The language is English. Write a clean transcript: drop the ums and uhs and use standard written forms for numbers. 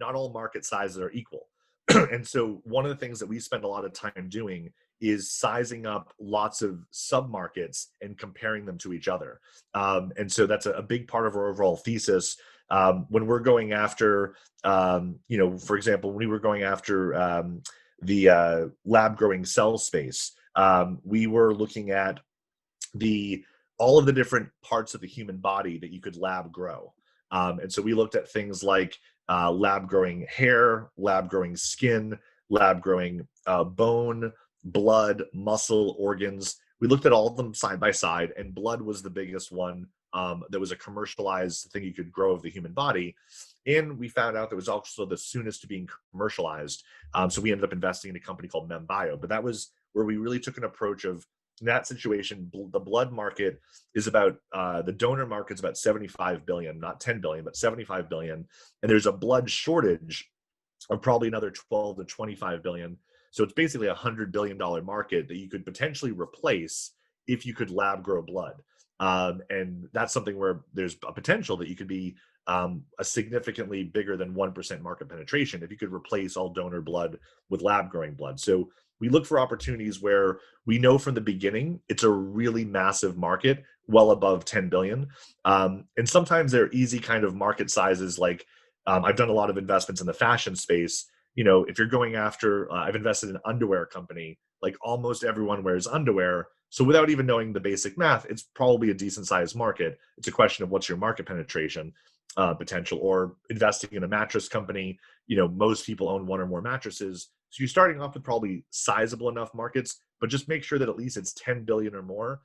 not all market sizes are equal. And so one of the things that we spend a lot of time doing is sizing up lots of sub-markets and comparing them to each other. And so that's a big part of our overall thesis. When we're going after, for example, when we were going after the lab growing cell space, we were looking at all of the different parts of the human body that you could lab grow. And so we looked at things like lab growing hair, lab growing skin, lab growing bone, blood, muscle, organs. We looked at all of them side by side, and blood was the biggest one that was a commercialized thing you could grow of the human body. And we found out that was also the soonest to being commercialized. So we ended up investing in a company called MemBio. But that was where we really took an approach of, in that situation, the blood market is about, the donor market is about 75 billion, not 10 billion, but 75 billion. And there's a blood shortage of probably another 12 to 25 billion. So it's basically $100 billion market that you could potentially replace if you could lab grow blood. And that's something where there's a potential that you could be a significantly bigger than 1% market penetration if you could replace all donor blood with lab growing blood. So we look for opportunities where we know from the beginning it's a really massive market, well above 10 billion. And sometimes they're easy kind of market sizes. Like I've done a lot of investments in the fashion space. If you're going after, I've invested in an underwear company, like almost everyone wears underwear. So without even knowing the basic math, it's probably a decent sized market. It's a question of what's your market penetration potential. Or investing in a mattress company, most people own one or more mattresses. So you're starting off with probably sizable enough markets, but just make sure that at least it's 10 billion or more